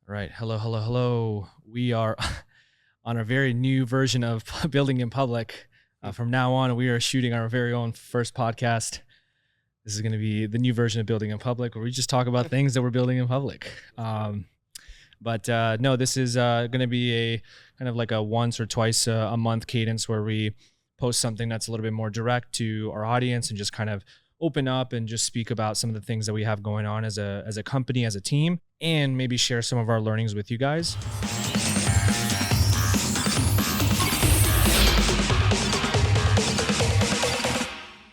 All right. Hello, hello, hello. We are on a very new version of Building in Public. From now on, we are shooting our very own first podcast. This is going to be the new version of Building in Public, where we just talk about things that we're building in public. No, this is going to be a kind of like a once or twice a month cadence where we post something that's a little bit more direct to our audience and just kind of open up and just speak about some of the things that we have going on as a company, as a team, and maybe share some of our learnings with you guys.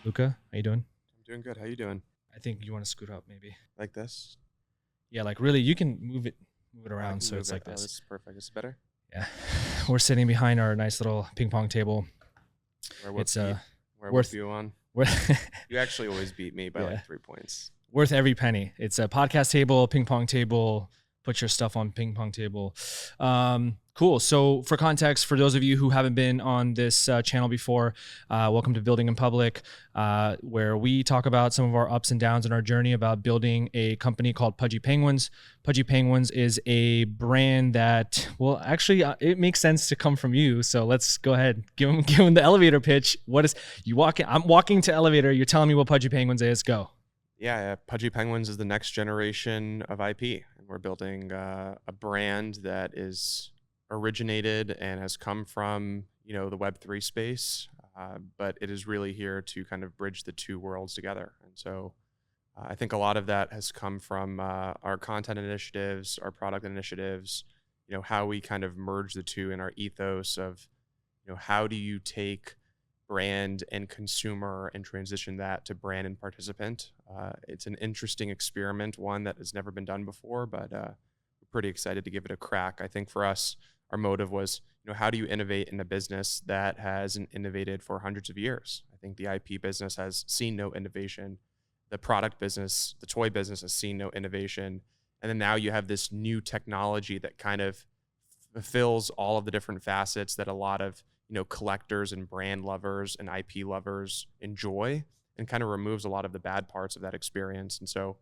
Luca, how you doing? I'm doing good. How you doing? I think you want to scoot up maybe. Like this? Yeah, like really, you can move it around so it's like this. Oh, this is perfect. This is better? Yeah. We're sitting behind our nice little ping pong table. Worth you on? You actually always beat me by like 3 points. Worth every penny. It's a podcast table, ping pong table. Put your stuff on ping pong table. Cool. So for context, for those of you who haven't been on this channel before, welcome to Building in Public, where we talk about some of our ups and downs in our journey about building a company called Pudgy Penguins. Pudgy Penguins is a brand that, well, actually, it makes sense to come from you. So let's go ahead, give them the elevator pitch. I'm walking to elevator. You're telling me what Pudgy Penguins is. Go. Yeah, Pudgy Penguins is the next generation of IP. And we're building a brand that is originated and has come from, the Web3 space, but it is really here to kind of bridge the two worlds together. And so I think a lot of that has come from our content initiatives, our product initiatives, how we kind of merge the two in our ethos of, how do you take brand and consumer and transition that to brand and participant. It's an interesting experiment, one that has never been done before, but we're pretty excited to give it a crack. I think for us, our motive was, how do you innovate in a business that hasn't innovated for hundreds of years? I think the IP business has seen no innovation. The product business, the toy business has seen no innovation. And then now you have this new technology that kind of fulfills all of the different facets that a lot of collectors and brand lovers and IP lovers enjoy, and kind of removes a lot of the bad parts of that experience. And so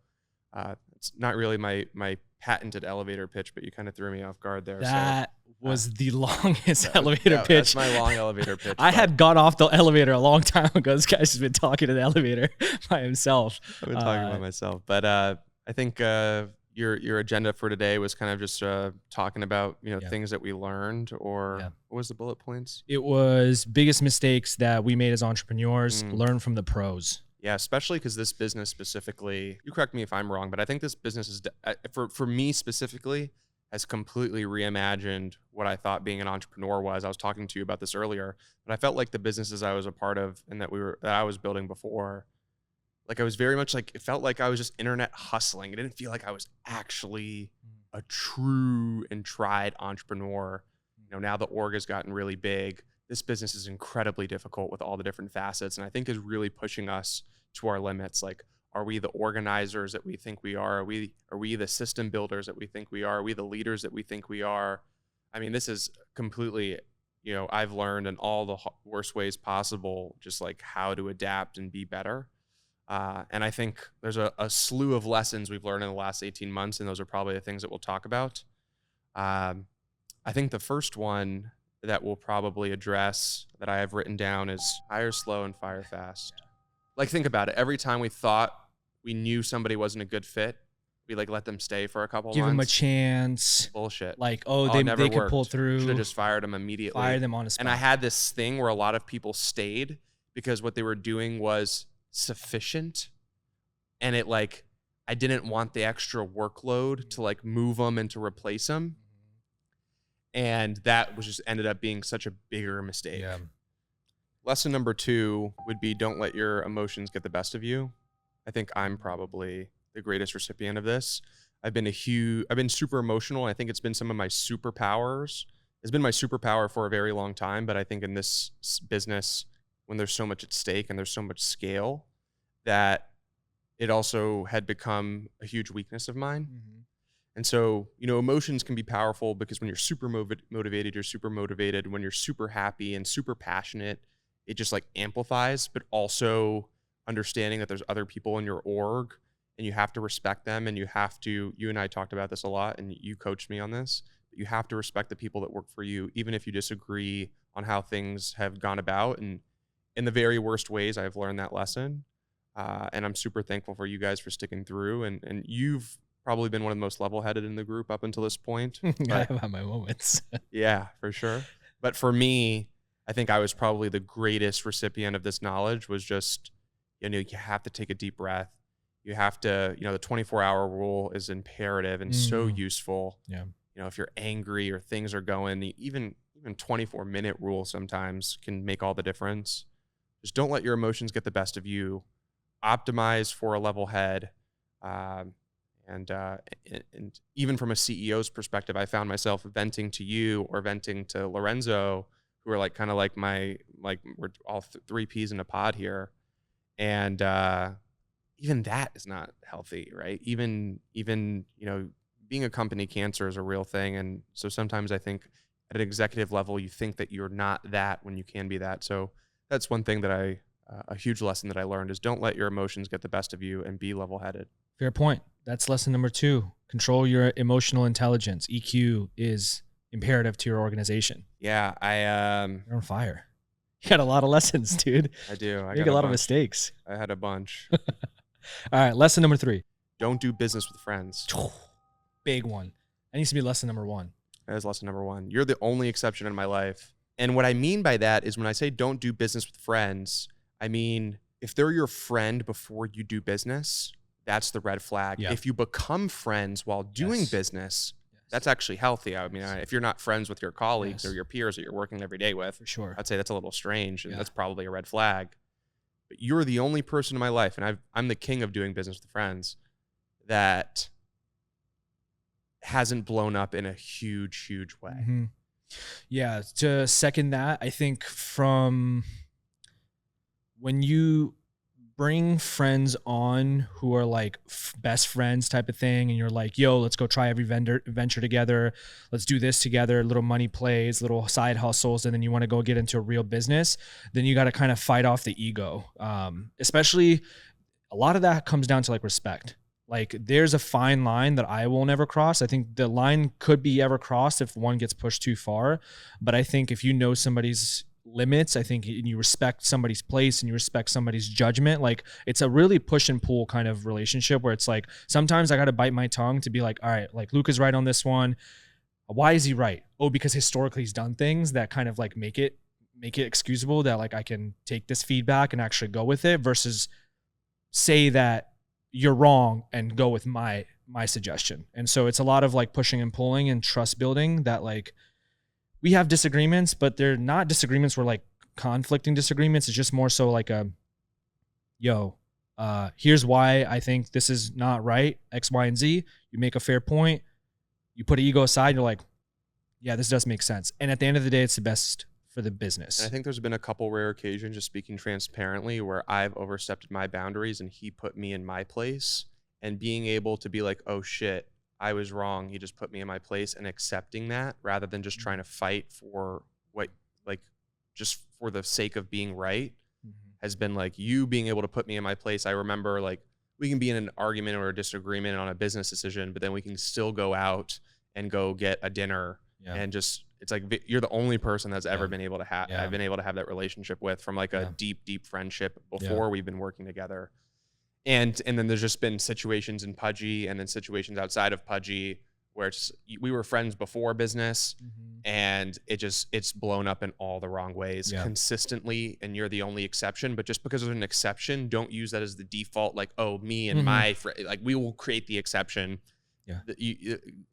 it's not really my patented elevator pitch, but you kind of threw me off guard there. That was the longest elevator pitch. That's my long elevator pitch. I had got off the elevator a long time ago. This guy's just been talking to the elevator by himself. I've been talking by myself. But I think your agenda for today was kind of just talking about things that we learned, or what was the bullet points? It was biggest mistakes that we made as entrepreneurs, learn from the pros. Yeah, especially because this business specifically, you correct me if I'm wrong, but I think this business is, for me specifically, has completely reimagined what I thought being an entrepreneur was. I was talking to you about this earlier, but I felt like the businesses I was a part of and that I was building before, like I was very much like, it felt like I was just internet hustling. It didn't feel like I was actually a true and tried entrepreneur. Now the org has gotten really big. This business is incredibly difficult with all the different facets, and I think is really pushing us to our limits. Like, are we the organizers that we think we are? Are we the system builders that we think we are? Are we the leaders that we think we are? I mean, this is completely, I've learned in all the worst ways possible, just like how to adapt and be better. And I think there's a slew of lessons we've learned in the last 18 months, and those are probably the things that we'll talk about. I think the first one that we'll probably address that I have written down is hire slow and fire fast. Like, think about it. Every time we thought we knew somebody wasn't a good fit, we let them stay for a couple months. Give them a chance. Bullshit. Like, they could pull through. Should have just fired them immediately. Fire them on the spot. And I had this thing where a lot of people stayed because what they were doing was sufficient, and I didn't want the extra workload to move them and to replace them, and that was just ended up being such a bigger mistake. Lesson number 2 would be, don't let your emotions get the best of you. I think I'm probably the greatest recipient of this. I've been super emotional. I think it's been some of my superpowers. It's been my superpower for a very long time, but I think in this business, when there's so much at stake and there's so much scale, that it also had become a huge weakness of mine. And so, emotions can be powerful because when you're super motivated, you're super motivated. When you're super happy and super passionate, it just amplifies, but also understanding that there's other people in your org and you have to respect them, and you and I talked about this a lot, and you coached me on this. You have to respect the people that work for you, even if you disagree on how things have gone about. And in the very worst ways, I've learned that lesson. And I'm super thankful for you guys for sticking through. And you've probably been one of the most level-headed in the group up until this point. I have had my moments. Yeah, for sure. But for me, I think I was probably the greatest recipient of this knowledge. Was just, you have to take a deep breath. You have to, the 24-hour rule is imperative and so useful. Yeah. If you're angry or things are going, even 24-minute rule sometimes can make all the difference. Just don't let your emotions get the best of you. Optimize for a level head. And even from a CEO's perspective, I found myself venting to you or venting to Lorenzo, who are kind of we're all three peas in a pod here. And even that is not healthy, right? Even being a company cancer is a real thing. And so sometimes I think at an executive level, you think that you're not that when you can be that. So that's one thing that a huge lesson that I learned is don't let your emotions get the best of you and be level-headed. Fair point. That's lesson number 2. Control your emotional intelligence. EQ is imperative to your organization. Yeah. You're on fire. You got a lot of lessons, dude. I do. You make a lot of mistakes. I had a bunch. All right. Lesson number 3. Don't do business with friends. Big one. That needs to be lesson number 1. That is lesson number 1. You're the only exception in my life. And what I mean by that is when I say don't do business with friends, I mean, if they're your friend before you do business, that's the red flag. Yeah. If you become friends while doing business, that's actually healthy. I mean, if you're not friends with your colleagues or your peers that you're working every day with, for sure, I'd say that's a little strange, and that's probably a red flag. But you're the only person in my life, and I'm the king of doing business with friends, that hasn't blown up in a huge, huge way. Mm-hmm. Yeah, to second that, I think from when you bring friends on who are like best friends type of thing, and you're like, yo, let's go try every venture together. Let's do this together, little money plays, little side hustles. And then you want to go get into a real business. Then you got to kind of fight off the ego. Especially a lot of that comes down to like respect. Like there's a fine line that I will never cross. I think the line could be ever crossed if one gets pushed too far. But I think if you know somebody's limits, I think, and you respect somebody's place and you respect somebody's judgment, like it's a really push and pull kind of relationship where it's like, sometimes I got to bite my tongue to be like, all right, like Luca's right on this one. Why is he right? Oh, because historically he's done things that kind of like make it excusable, that like I can take this feedback and actually go with it, versus say that you're wrong and go with my suggestion. And so it's a lot of like pushing and pulling and trust building, that like we have disagreements, but they're not disagreements where like conflicting disagreements. It's just more so like here's why I think this is not right, X, Y, and Z. You make a fair point. You put ego aside. You're like, yeah, this does make sense. And at the end of the day, it's the best for the business. And I think there's been a couple rare occasions, just speaking transparently, where I've overstepped my boundaries and he put me in my place, and being able to be like, oh shit, I was wrong. He just put me in my place, and accepting that rather than just trying to fight for what, like, just for the sake of being right, has been like you being able to put me in my place. I remember like we can be in an argument or a disagreement on a business decision, but then we can still go out and go get a dinner and just, it's like you're the only person that's ever been able to have, I've been able to have that relationship with, from like a deep friendship before we've been working together. And then there's just been situations in Pudgy and then situations outside of Pudgy where we were friends before business, and it's blown up in all the wrong ways consistently, and you're the only exception. But just because there's an exception, don't use that as the default, like, oh, me and my friend, like we will create the exception.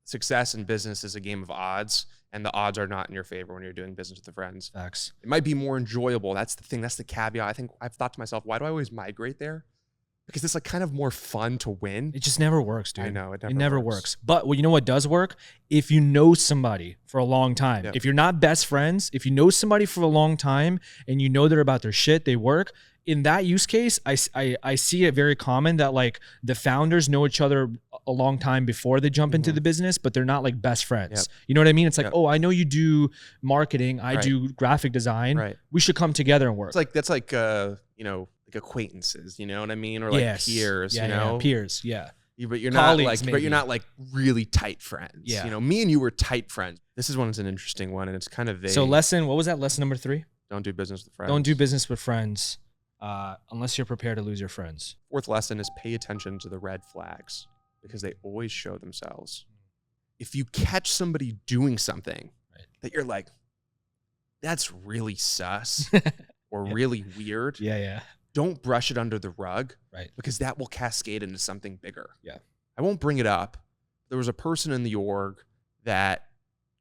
Success in business is a game of odds, and the odds are not in your favor when you're doing business with the friends. Facts. It might be more enjoyable. That's the thing. That's the caveat. I think I've thought to myself, why do I always migrate there? Because it's like kind of more fun to win. It just never works, dude. I know, it never works. But well, you know what does work? If you know somebody for a long time, if you're not best friends, if you know somebody for a long time and you know they're about their shit, they work. In that use case, I see it very common that like the founders know each other a long time before they jump into the business, but they're not like best friends. You know what I mean? It's like, oh, I know you do marketing, I do graphic design. We should come together and work. It's like, that's like, acquaintances, you know what I mean? Or like peers, yeah, you know? yeah, peers, yeah. But you're Colleagues, not like, maybe. really tight friends. Yeah. You know, me and you were tight friends. This is one's an interesting one, and it's kind of vague. So what was that? Lesson number 3? Don't do business with friends. Don't do business with friends unless you're prepared to lose your friends. 4th lesson is pay attention to the red flags because they always show themselves. If you catch somebody doing something that you're like, that's really sus or really weird. Yeah. Don't brush it under the rug, right? Because that will cascade into something bigger. Yeah. I won't bring it up. There was a person in the org I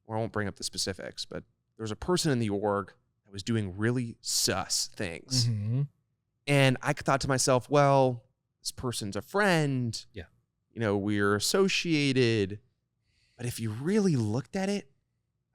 won't bring up the specifics, but there was a person in the org that was doing really sus things. Mm-hmm. And I thought to myself, well, this person's a friend. Yeah. You know, we're associated. But if you really looked at it,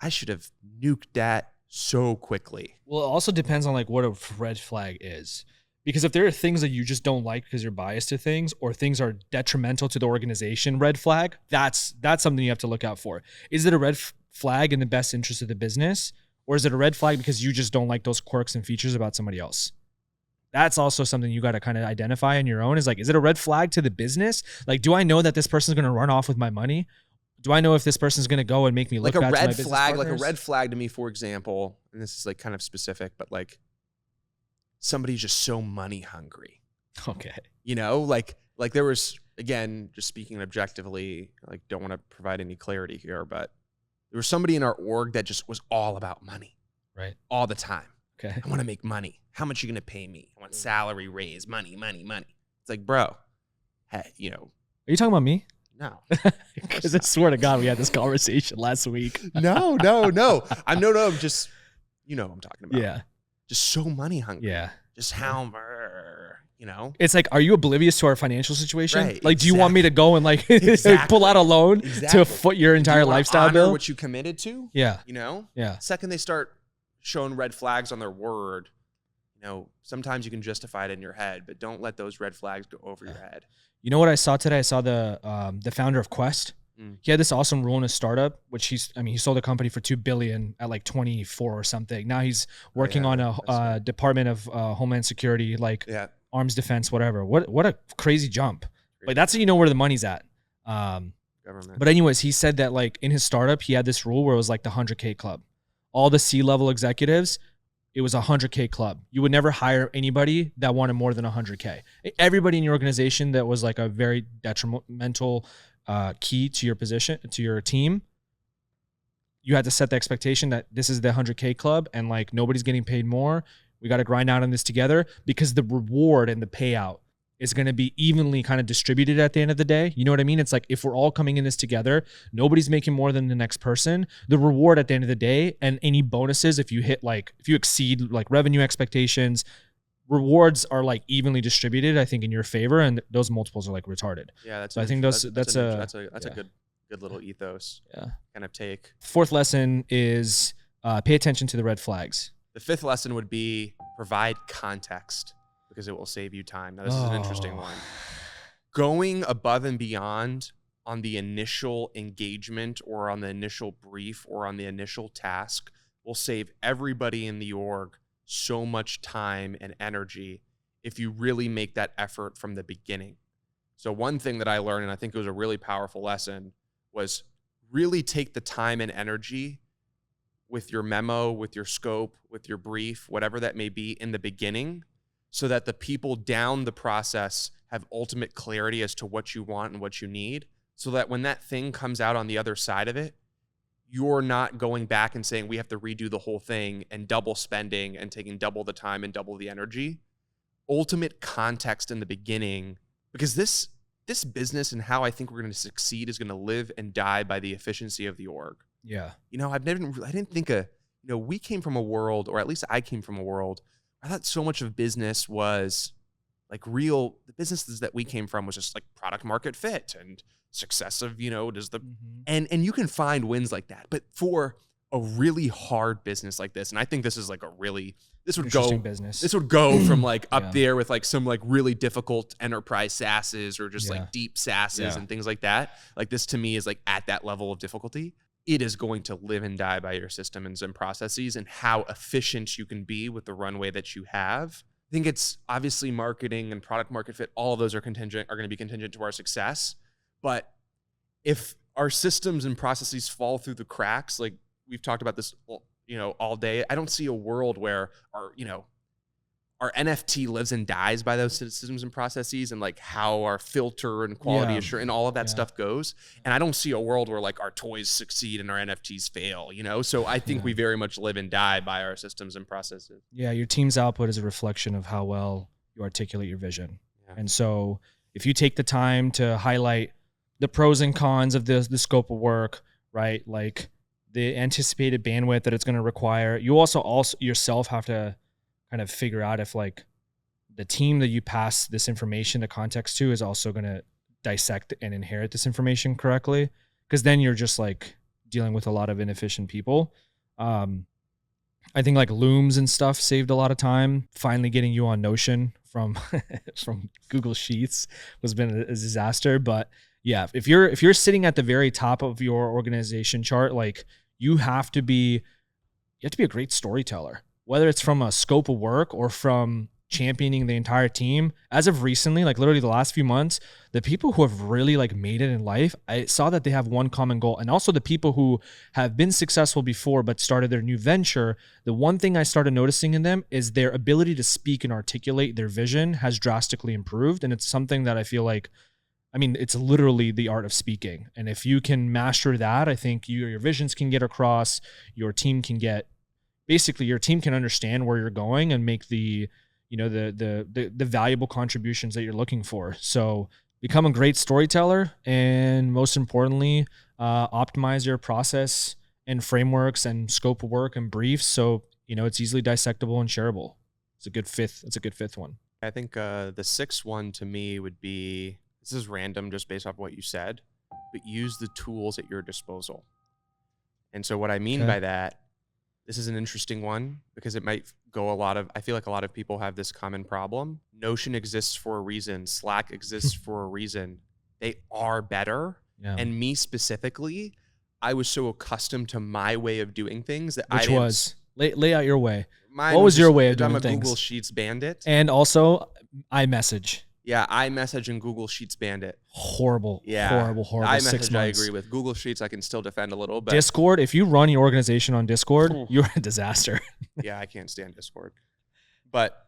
I should have nuked that so quickly. Well, it also depends on like what a red flag is. Because if there are things that you just don't like because you're biased to things, or things are detrimental to the organization, red flag, that's something you have to look out for. Is it a red flag in the best interest of the business? Or is it a red flag because you just don't like those quirks and features about somebody else? That's also something you got to kind of identify on your own. Is like, is it a red flag to the business? Like, do I know that this person's going to run off with my money? Do I know if this person's going to go and make me look bad to my business partners? Like a red flag to me, for example, and this is like kind of specific, but like somebody's just so money hungry. Okay. You know, like there was, again, just speaking objectively, like don't want to provide any clarity here, but there was somebody in our org that just was all about money. Right. All the time. Okay. I want to make money. How much are you going to pay me? I want salary raise, money. It's like, bro, hey, you know. Are you talking about me? No. Because I swear to God, we had this conversation last week. No. I'm just, you know what I'm talking about. Yeah. Just so money hungry. Yeah. Just how, you know. It's like, are you oblivious to our financial situation? Right, like, do you want me to go and like pull out a loan to foot your entire lifestyle bill? What you committed to? Yeah. You know? Yeah. Second, they start showing red flags on their word. You know, sometimes you can justify it in your head, but don't let those red flags go over your head. You know what I saw today? I saw the founder of Quest. He had this awesome rule in a startup, which he sold a company for $2 billion at like 24 or something. Now he's working on a Department of Homeland Security, like arms defense, whatever. What a crazy jump! Like that's how you know where the money's at. Government. But anyways, he said that like in his startup, he had this rule where it was like the 100K club. All the C-level executives, it was a 100K club. You would never hire anybody that wanted more than 100K. Everybody in your organization that was like a very detrimental key to your position, to your team, you had to set the expectation that this is the 100K club and like nobody's getting paid more. We got to grind out on this together, because the reward and the payout is going to be evenly kind of distributed at the end of the day. You know what I mean? It's like, if we're all coming in this together, nobody's making more than the next person. The reward at the end of the day, and any bonuses, if you exceed like revenue expectations, rewards are like evenly distributed, I think, in your favor, and those multiples are like retarded. Yeah, that's a good little ethos. Yeah. Kind of take. 4th lesson is pay attention to the red flags. The 5th lesson would be provide context, because it will save you time. Now, this is an interesting one. Going above and beyond on the initial engagement or on the initial brief or on the initial task will save everybody in the org so much time and energy if you really make that effort from the beginning. So one thing that I learned, and I think it was a really powerful lesson, was really take the time and energy with your memo, with your scope, with your brief, whatever that may be in the beginning, so that the people down the process have ultimate clarity as to what you want and what you need, so that when that thing comes out on the other side of it, you're not going back and saying, we have to redo the whole thing and double spending and taking double the time and double the energy. Ultimate context in the beginning, because this business and how I think we're going to succeed is going to live and die by the efficiency of the org. Yeah. You know, I didn't think we came from a world, or at least I came from a world, I thought so much of business was like the businesses that we came from was just like product market fit and success of, and you can find wins like that. But for a really hard business like this, and I think this is like this would go from like up there with like some like really difficult enterprise SaaSes or just like deep SaaSes and things like that. Like this to me is like at that level of difficulty. It is going to live and die by your systems and processes and how efficient you can be with the runway that you have. think it's obviously marketing and product market fit. All of those are going to be contingent to our success. But if our systems and processes fall through the cracks, like we've talked about this, all day, I don't see a world where our NFT lives and dies by those systems and processes, and like how our filter and quality assurance and all of that stuff goes. And I don't see a world where like our toys succeed and our NFTs fail, So I think we very much live and die by our systems and processes. Yeah. Your team's output is a reflection of how well you articulate your vision. Yeah. And so if you take the time to highlight the pros and cons of the scope of work, right? Like the anticipated bandwidth that it's going to require, you also yourself have to kind of figure out if like the team that you pass this information, the context to, is also going to dissect and inherit this information correctly. Because then you're just like dealing with a lot of inefficient people. I think like Looms and stuff saved a lot of time. Finally getting you on Notion from Google Sheets has been a disaster. But yeah, if you're sitting at the very top of your organization chart, like you have to be a great storyteller. Whether it's from a scope of work or from championing the entire team. As of recently, like literally the last few months, the people who have really like made it in life, I saw that they have one common goal. And also the people who have been successful before but started their new venture, the one thing I started noticing in them is their ability to speak and articulate their vision has drastically improved. And it's something that I feel like, it's literally the art of speaking. And if you can master that, I think your visions can get across, your team can understand where you're going and make the valuable contributions that you're looking for. So become a great storyteller, and most importantly, optimize your process and frameworks and scope of work and briefs. So, it's easily dissectable and shareable. It's a good fifth one. I think the sixth one to me would be, this is random just based off what you said, but use the tools at your disposal. And so what I mean by that, this is an interesting one because it might go I feel like a lot of people have this common problem. Notion exists for a reason. Slack exists for a reason. They are better. Yeah. And me specifically, I was so accustomed to my way of doing things that Which was lay out your way. What was your way of doing things? I'm a Google Sheets bandit. And also iMessage. Yeah, iMessage and Google Sheets bandit. Horrible. Horrible. iMessage 6 months. I agree with. Google Sheets I can still defend a little bit. Discord, if you run your organization on Discord, you're a disaster. Yeah, I can't stand Discord. But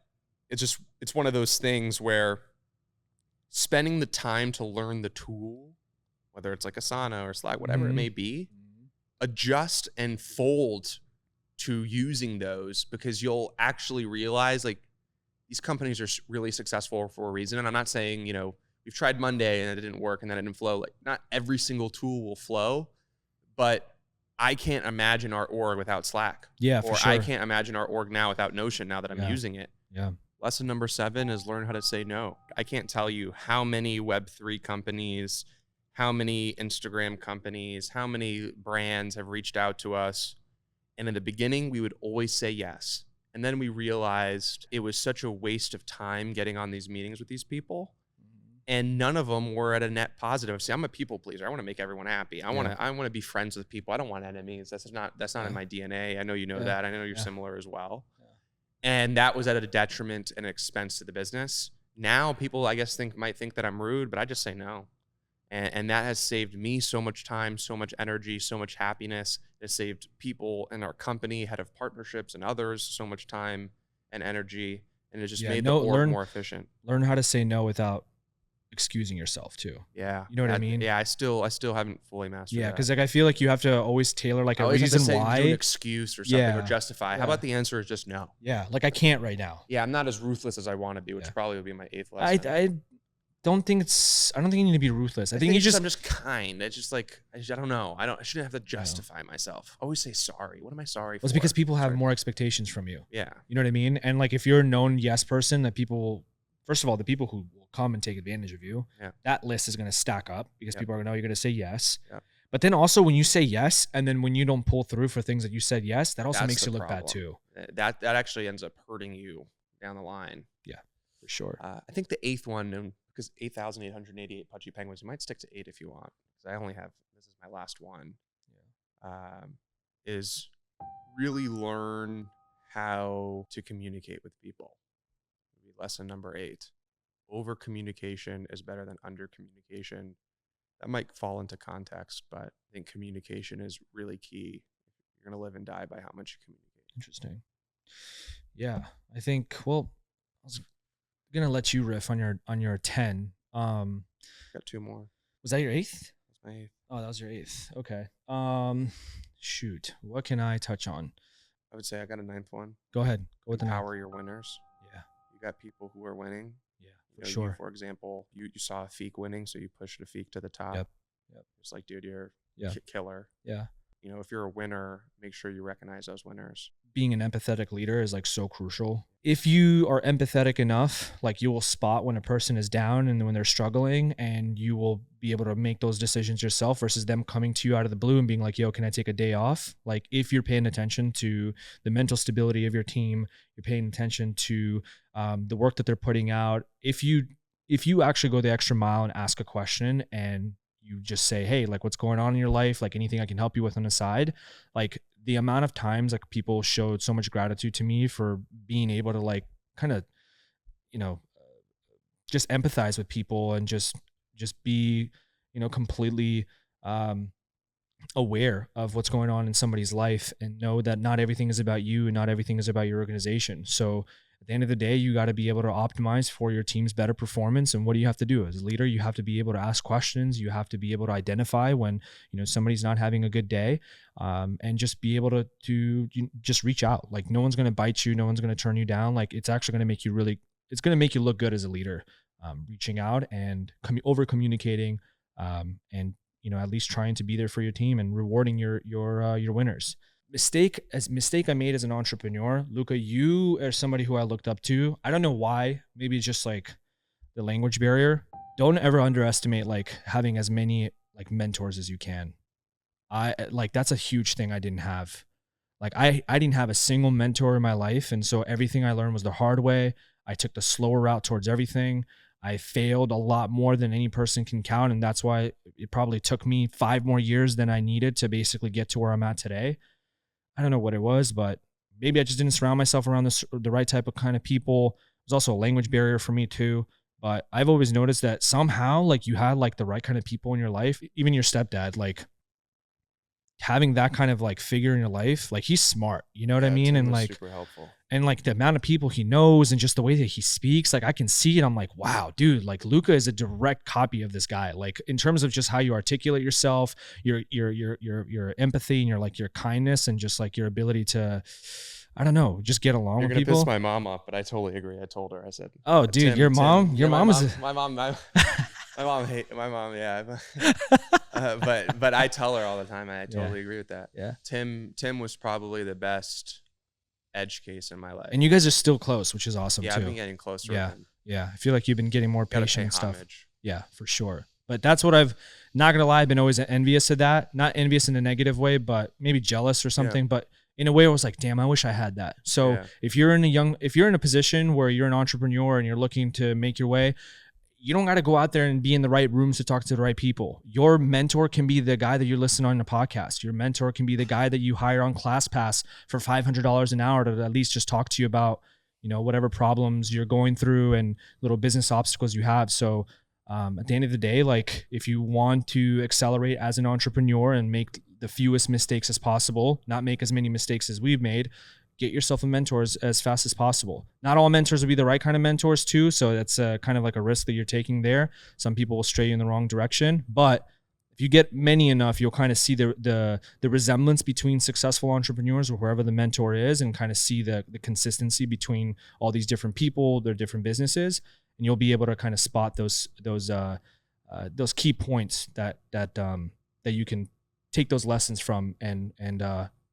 it's one of those things where spending the time to learn the tool, whether it's like Asana or Slack, whatever it may be, adjust and fold to using those, because you'll actually realize like these companies are really successful for a reason. And I'm not saying, we've tried Monday and it didn't work and then it didn't flow. Like not every single tool will flow, but I can't imagine our org without Slack. Yeah, for sure. I can't imagine our org now without Notion now that I'm using it. Yeah. Lesson number 7 is learn how to say no. I can't tell you how many Web3 companies, how many Instagram companies, how many brands have reached out to us. And in the beginning, we would always say yes. And then we realized it was such a waste of time getting on these meetings with these people. And none of them were at a net positive. See, I'm a people pleaser. I want to make everyone happy. I want to be friends with people. I don't want enemies. That's not in my DNA. I know you know that. I know you're similar as well. Yeah. And that was at a detriment and expense to the business. Now people, I guess, might think that I'm rude, but I just say no. And that has saved me so much time, so much energy, so much happiness. It saved people in our company, head of partnerships and others, so much time and energy. And it just made the org more efficient. Learn how to say no without excusing yourself too. Yeah. You know what I mean? Yeah, I still haven't fully mastered that. Yeah, because like I feel like you have to always tailor like a reason why. Do an excuse or something or justify. How about the answer is just no? Yeah, like I can't right now. Yeah, I'm not as ruthless as I want to be, which probably would be my 8th lesson. I don't think you need to be ruthless. I think I'm just kind. It's just like I don't know. I shouldn't have to justify myself. I always say sorry. What am I sorry for? It's because people have more expectations from you. Yeah. You know what I mean? And like if you're a known yes person, that people, first of all, the people who will come and take advantage of you, that list is going to stack up because people are going to know you're going to say yes. Yeah. But then also when you say yes, and then when you don't pull through for things that you said yes, that also makes you look bad too. That actually ends up hurting you down the line. Yeah, for sure. I think the 8th one, because 8,888 Pudgy Penguins, you might stick to 8 if you want, because this is my last one, is really learn how to communicate with people. lesson number 8. Over communication is better than under communication. That might fall into context, but I think communication is really key. You're going to live and die by how much you communicate. Interesting. Yeah, I think, well, I was going to let you riff on your 10. Got 2 more. Was that your 8th? That's my 8th. Oh, that was your 8th. Okay. Shoot. What can I touch on? I would say I got a 9th one. Go ahead. Go with the 9th. Empower your winners. Yeah. You got people who are winning. Yeah, You for know, sure. You, for example, you saw Afik winning, so you pushed Afik to the top. Yep. It's like, dude, you're Yeah. killer. Yeah. You know, if you're a winner, make sure you recognize those winners. Being an empathetic leader is like so crucial. If you are empathetic enough, like you will spot when a person is down and when they're struggling, and you will be able to make those decisions yourself versus them coming to you out of the blue and being like, yo, can I take a day off? Like if you're paying attention to the mental stability of your team, you're paying attention to the work that they're putting out. If you actually go the extra mile and ask a question and you just say, hey, like what's going on in your life? Like anything I can help you with on the side? Like the amount of times like people showed so much gratitude to me for being able to like kind of, you know, just empathize with people and just be, you know, completely aware of what's going on in somebody's life and know that not everything is about you and not everything is about your organization. So at the end of the day, you got to be able to optimize for your team's better performance. And what do you have to do as a leader? You have to be able to ask questions. You have to be able to identify when, you know, somebody's not having a good day, and just be able to just reach out. Like no one's going to bite you. No one's going to turn you down. Like it's actually going to make you it's going to make you look good as a leader, reaching out and over communicating, and, you know, at least trying to be there for your team and rewarding your winners. Mistake I made as an entrepreneur, Luca, you are somebody who I looked up to. I don't know why. Maybe it's just like the language barrier. Don't ever underestimate like having as many like mentors as you can. That's a huge thing I didn't have. Like I didn't have a single mentor in my life. And so everything I learned was the hard way. I took the slower route towards everything. I failed a lot more than any person can count. And that's why it probably took me 5 more years than I needed to basically get to where I'm at today. I don't know what it was, but maybe I just didn't surround myself around the right type of kind of people. There's also a language barrier for me too. But I've always noticed that somehow like you had like the right kind of people in your life, even your stepdad, like having that kind of like figure in your life, like he's smart, you know what I mean? Tim And was like, super helpful. And like the amount of people he knows and just the way that he speaks, like I can see it. I'm like, wow, dude, like Luca is a direct copy of this guy. Like in terms of just how you articulate yourself, your empathy and your kindness and just like your ability to, I don't know, just get along with people. You're gonna piss my mom off, but I totally agree. I told her, I said, oh dude, your mom is my mom, yeah. But I tell her all the time, I totally agree with that. Yeah. Tim was probably the best edge case in my life. And you guys are still close, which is awesome too. I've been getting closer. Yeah. With him. Yeah. I feel like you've been getting more patient and stuff. Homage. Yeah, for sure. But that's what not gonna lie, I've been always envious of that. Not envious in a negative way, but maybe jealous or something. Yeah. But in a way I was like, damn, I wish I had that. So if you're in a position where you're an entrepreneur and you're looking to make your way, you don't got to go out there and be in the right rooms to talk to the right people. Your mentor can be the guy that you're listening on the podcast. Your mentor can be the guy that you hire on ClassPass for $500 an hour to at least just talk to you about, you know, whatever problems you're going through and little business obstacles you have. So at the end of the day, like if you want to accelerate as an entrepreneur and make the fewest mistakes as possible, not make as many mistakes as we've made, get yourself a mentor as fast as possible. Not all mentors will be the right kind of mentors too. So that's kind of like a risk that you're taking there. Some people will stray you in the wrong direction, but if you get many enough, you'll kind of see the resemblance between successful entrepreneurs or wherever the mentor is, and kind of see the consistency between all these different people, their different businesses. And you'll be able to kind of spot those key points that you can take those lessons from and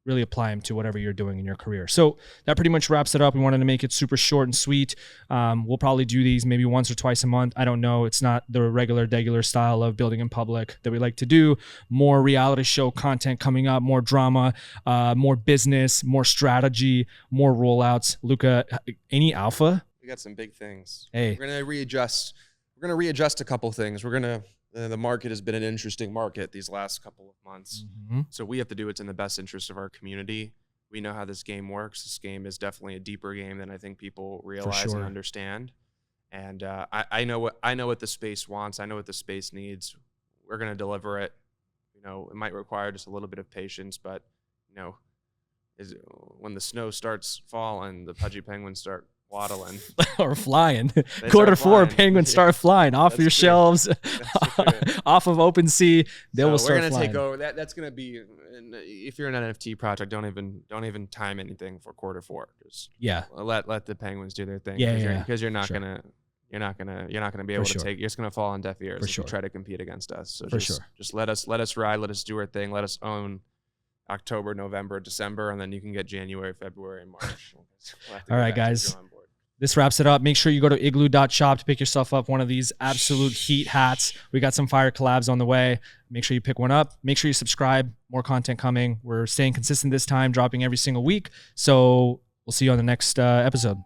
really apply them to whatever you're doing in your career. So that pretty much wraps it up. We wanted to make it super short and sweet. We'll probably do these maybe once or twice a month. I don't know. It's not the regular style of building in public that we like to do. More reality show content coming up, more drama, more business, more strategy, more rollouts. Luca, any alpha? We got some big things. Hey, we're going to readjust a couple things. The market has been an interesting market these last couple of months. Mm-hmm. So we have to do what's in the best interest of our community. We know how this game works. This game is definitely a deeper game than I think people realize and understand. And I know what the space wants. I know what the space needs. We're going to deliver it. You know, it might require just a little bit of patience, but you know, when the snow starts falling, the pudgy penguins start waddling or flying. Quarter 4, penguins start flying off your shelves, off of OpenSea. They will start flying. We're gonna take over. That's gonna be. If you're an NFT project, don't even time anything for Q4. Just let the penguins do their thing. Because you're not gonna be able to take. You're just gonna fall on deaf ears if you try to compete against us. So just let us ride. Let us do our thing. Let us own October, November, December, and then you can get January, February, and March. All right, guys. This wraps it up. Make sure you go to igloo.shop to pick yourself up one of these absolute heat hats. We got some fire collabs on the way. Make sure you pick one up. Make sure you subscribe. More content coming. We're staying consistent this time, dropping every single week. So we'll see you on the next episode.